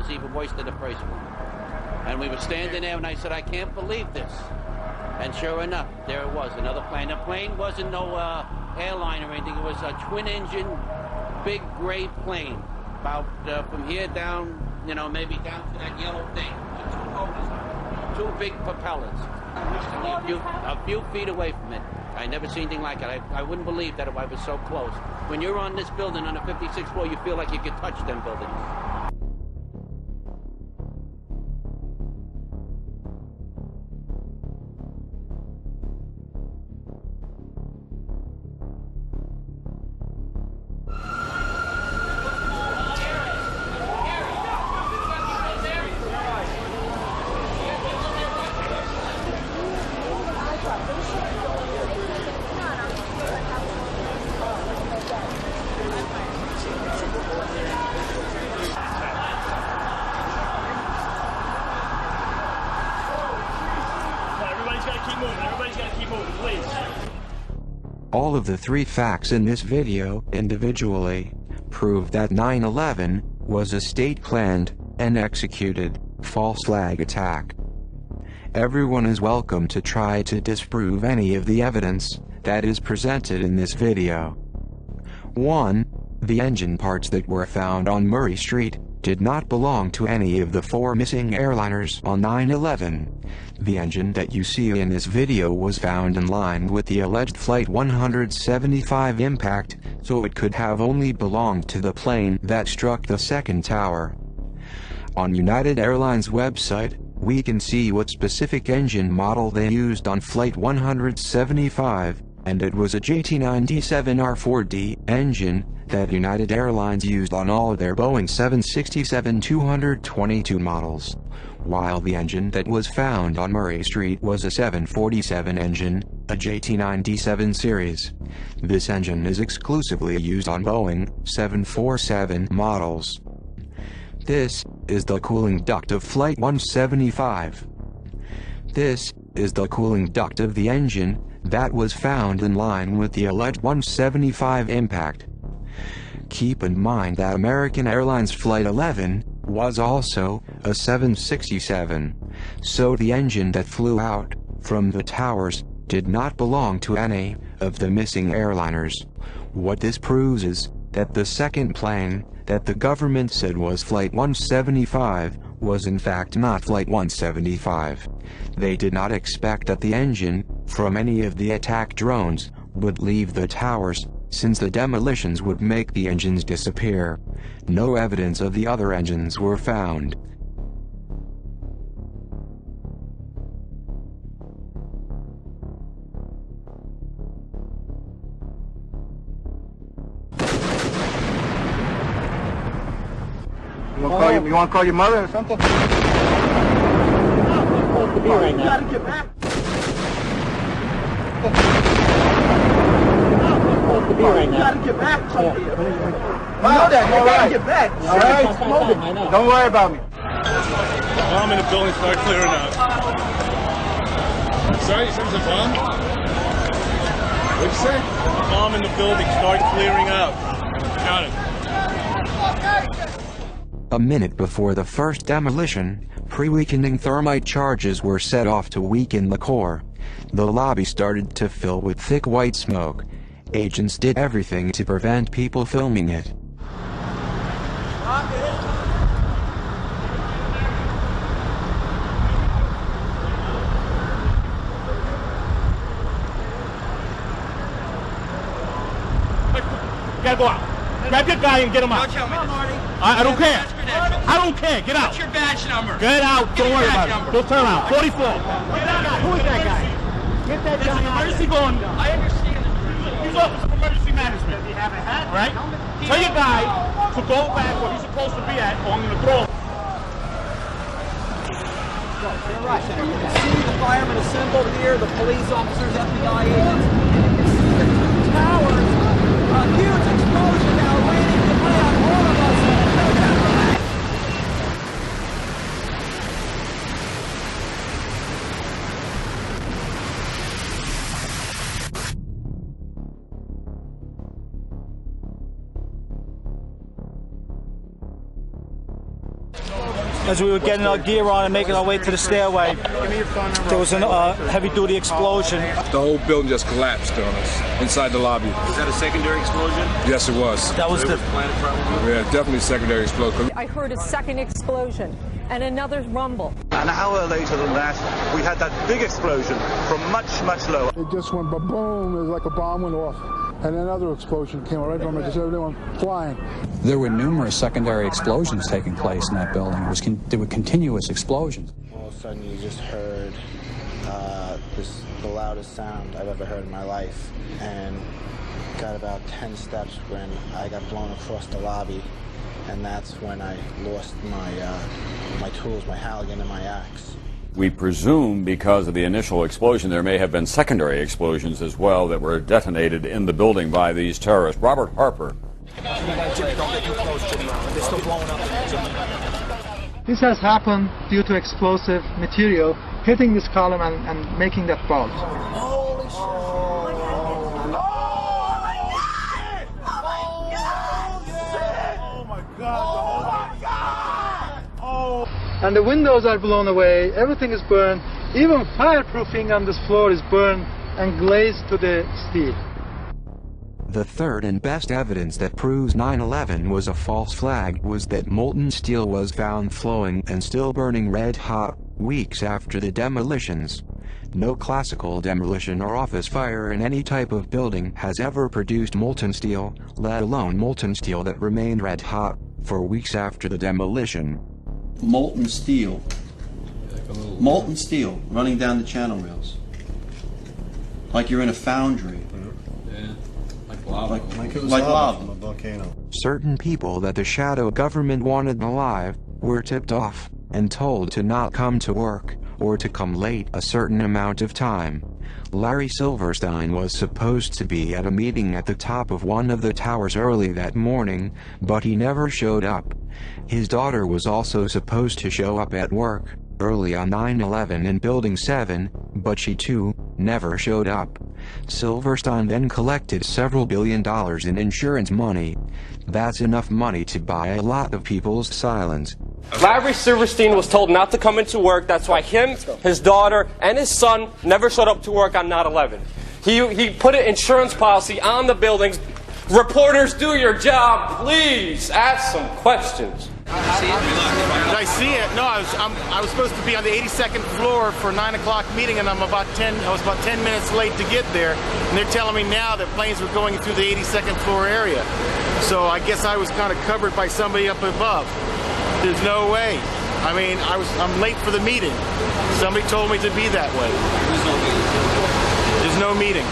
was even worse than the first one. And we were standing there, and I said, I can't believe this. And sure enough, there it was, another plane. The plane wasn't no airline or anything. It was a twin-engine, big gray plane. About from here down, you know, maybe down to that yellow thing. Two big propellers. A few feet away from it. I never seen anything like it. I wouldn't believe that if I was so close. When you're on this building on the 56th floor, you feel like you can touch them buildings. All of the three facts in this video, individually, prove that 9/11 was a state-planned and executed false flag attack. Everyone is welcome to try to disprove any of the evidence that is presented in this video. 1. The engine parts that were found on Murray Street did not belong to any of the 4 missing airliners on 9/11. The engine that you see in this video was found in line with the alleged Flight 175 impact, so it could have only belonged to the plane that struck the second tower. On United Airlines website, we can see what specific engine model they used on Flight 175, and it was a JT9D7R4D engine that United Airlines used on all their Boeing 767-222 models, while the engine that was found on Murray Street was a 747 engine, a JT9D7 series. This engine is exclusively used on Boeing 747 models. This is the cooling duct of Flight 175. This is the cooling duct of the engine that was found in line with the alleged 175 impact. Keep in mind that American Airlines Flight 11 was also a 767, so the engine that flew out from the towers did not belong to any of the missing airliners. What this proves is that the second plane that the government said was Flight 175 was in fact not Flight 175. They did not expect that the engine from any of the attack drones would leave the towers, since the demolitions would make the engines disappear. No evidence of the other engines were found. You want to call your mother or something? You gotta get back. You gotta get back. I know that. You gotta get back. All right. Don't worry about me. Bomb in the building, start clearing out. Sorry, you said there's a bomb? What'd you say? Bomb in the building, start clearing out. Got it. A minute before the first demolition, pre-weakening thermite charges were set off to weaken the core. The lobby started to fill with thick white smoke. Agents did everything to prevent people filming it. You gotta go out. Grab your guy and get him out. Don't tell me this. I don't care. I don't care. Get out. What's your badge number? Get out. Give Don't me worry your about badge it. number. Go turn around. 44. Who is that guy? Get that guy. Emergency going. I understand. He's Office of Emergency Management. Does he have a hat? Right? Tell your guy to go back where he's supposed to be at, or I'm going to throw him. Right. You can see the firemen assembled here, the police officers, FBI agents. You can see the two towers. A huge explosion now waiting to play on all of us. as we were getting our gear on and making our way to the stairway, there was a heavy-duty explosion. The whole building just collapsed on us inside the lobby. Was that a secondary explosion? Yes, it was. That was the planet, probably? Yeah, definitely a secondary explosion. I heard a second explosion and another rumble. An hour later than that, we had that big explosion from much, much lower. It just went ba-boom, it was like a bomb went off. And another explosion came right from it, just everyone flying. There were numerous secondary explosions taking place in that building. There were continuous explosions. All of a sudden you just heard the loudest sound I've ever heard in my life. And got about 10 steps when I got blown across the lobby. And that's when I lost my tools, my Halligan and my axe. We presume because of the initial explosion there may have been secondary explosions as well that were detonated in the building by these terrorists. Robert Harper. This has happened due to explosive material hitting this column and making that bulge. And the windows are blown away, everything is burned, even fireproofing on this floor is burned and glazed to the steel. The third and best evidence that proves 9/11 was a false flag was that molten steel was found flowing and still burning red hot, weeks after the demolitions. No classical demolition or office fire in any type of building has ever produced molten steel, let alone molten steel that remained red hot for weeks after the demolition. Molten steel running down the channel rails, like you're in a foundry. Yeah, like lava. Like it was lava from a volcano. Certain people that the shadow government wanted alive were tipped off and told to not come to work or to come late a certain amount of time. Larry Silverstein was supposed to be at a meeting at the top of one of the towers early that morning, but he never showed up. His daughter was also supposed to show up at work early on 9/11 in Building 7, but she too never showed up. Silverstein then collected several $1 billion in insurance money. That's enough money to buy a lot of people's silence. Larry Silverstein was told not to come into work. That's why him, his daughter, and his son never showed up to work on 9/11. He put an insurance policy on the buildings. Reporters, do your job, please. Ask some questions. Did I see it? No, I was supposed to be on the 82nd floor for a 9 o'clock meeting, and I was about 10 minutes late to get there. And they're telling me now that planes were going through the 82nd floor area. So I guess I was kind of covered by somebody up above. There's no way. I mean, I'm late for the meeting. Somebody told me to be that way. There's no meeting.